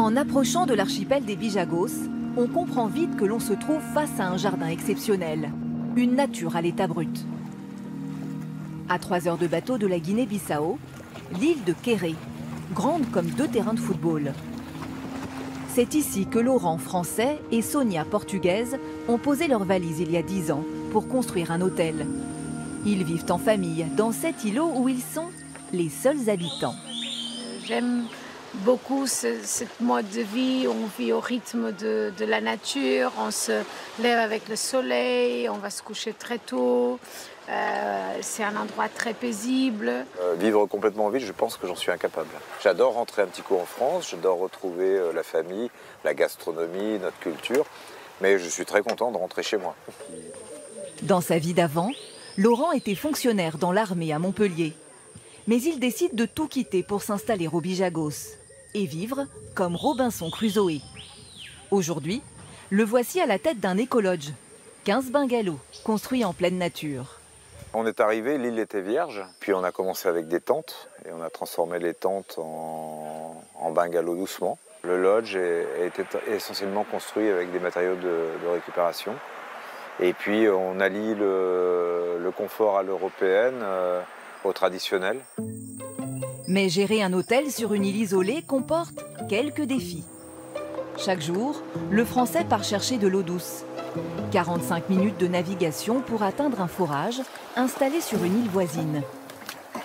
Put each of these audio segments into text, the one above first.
En approchant de l'archipel des Bijagos, on comprend vite que l'on se trouve face à un jardin exceptionnel, une nature à l'état brut. À 3 heures de bateau de la Guinée-Bissau, l'île de Kéré, grande comme 2 terrains de football. C'est ici que Laurent, français, et Sonia, portugaise, ont posé leurs valises il y a 10 ans pour construire un hôtel. Ils vivent en famille dans cet îlot où ils sont les seuls habitants. J'aime beaucoup ce mode de vie, on vit au rythme de la nature, on se lève avec le soleil, on va se coucher très tôt. C'est un endroit très paisible. Vivre complètement en ville, je pense que j'en suis incapable. J'adore rentrer un petit coup en France, j'adore retrouver la famille, la gastronomie, notre culture, mais je suis très content de rentrer chez moi. Dans sa vie d'avant, Laurent était fonctionnaire dans l'armée à Montpellier. Mais il décide de tout quitter pour s'installer aux Bijagos et vivre comme Robinson Crusoe. Aujourd'hui, le voici à la tête d'un écolodge, 15 bungalows construits en pleine nature. On est arrivé, l'île était vierge, puis on a commencé avec des tentes et on a transformé les tentes en bungalows doucement. Le lodge a été essentiellement construit avec des matériaux de récupération. Et puis on allie le confort à l'européenne au traditionnel. Mais gérer un hôtel sur une île isolée comporte quelques défis. Chaque jour, le Français part chercher de l'eau douce. 45 minutes de navigation pour atteindre un forage installé sur une île voisine.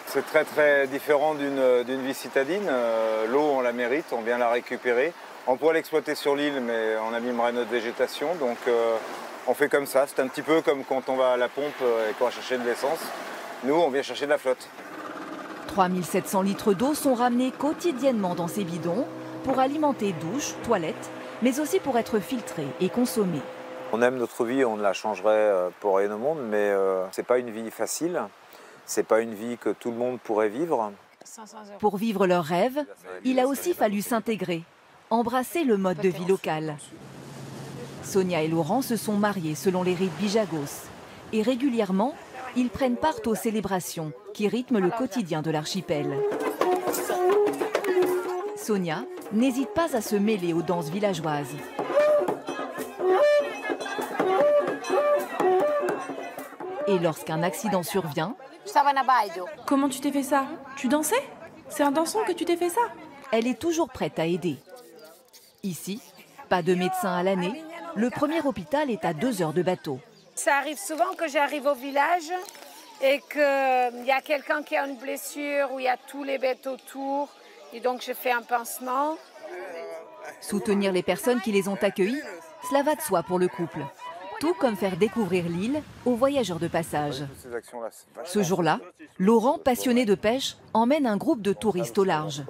C'est très différent d'une vie citadine. L'eau, on la mérite, on vient la récupérer. On pourrait l'exploiter sur l'île, mais on abîmerait notre végétation. Donc on fait comme ça. C'est un petit peu comme quand on va à la pompe et qu'on va chercher de l'essence. Nous, on vient chercher de la flotte. 3700 litres d'eau sont ramenés quotidiennement dans ces bidons pour alimenter douches, toilettes, mais aussi pour être filtrés et consommés. On aime notre vie, on ne la changerait pour rien au monde, mais c'est pas une vie facile. C'est pas une vie que tout le monde pourrait vivre. Pour vivre leurs rêves, il a aussi fallu s'intégrer, embrasser le mode de vie local. Sonia et Laurent se sont mariés selon les rites Bijagos et régulièrement, ils prennent part aux célébrations qui rythment le quotidien de l'archipel. Sonia n'hésite pas à se mêler aux danses villageoises. Et lorsqu'un accident survient... Comment tu t'es fait ça? Tu dansais? C'est un dansant que tu t'es fait ça? Elle est toujours prête à aider. Ici, pas de médecin à l'année, le premier hôpital est à 2 heures de bateau. Ça arrive souvent que j'arrive au village et qu'il y a quelqu'un qui a une blessure, où il y a tous les bêtes autour, et donc je fais un pansement. Soutenir les personnes qui les ont accueillis, cela va de soi pour le couple. Tout comme faire découvrir l'île aux voyageurs de passage. Ce jour-là, Laurent, passionné de pêche, emmène un groupe de touristes au large.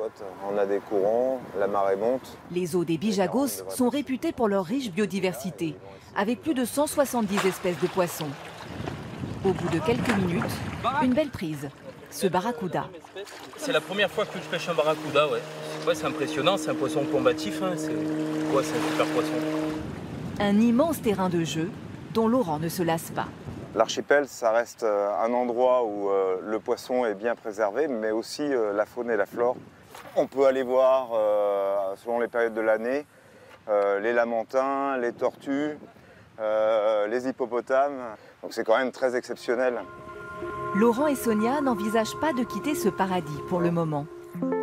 On a des courants, la marée monte. Les eaux des Bijagos sont réputées pour leur riche biodiversité, avec plus de 170 espèces de poissons. Au bout de quelques minutes, une belle prise, ce barracuda. C'est la première fois que je pêche un barracuda, ouais. C'est impressionnant, c'est un poisson combatif, hein. C'est un super poisson. Un immense terrain de jeu dont Laurent ne se lasse pas. L'archipel, ça reste un endroit où le poisson est bien préservé, mais aussi la faune et la flore. On peut aller voir, selon les périodes de l'année, les lamantins, les tortues, les hippopotames. Donc c'est quand même très exceptionnel. Laurent et Sonia n'envisagent pas de quitter ce paradis pour le moment.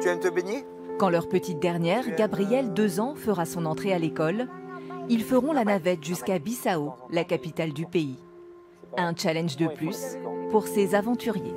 Tu aimes te baigner? Quand leur petite dernière, Gabrielle, 2 ans, fera son entrée à l'école, ils feront la navette jusqu'à Bissau, la capitale du pays. Un challenge de plus pour ces aventuriers.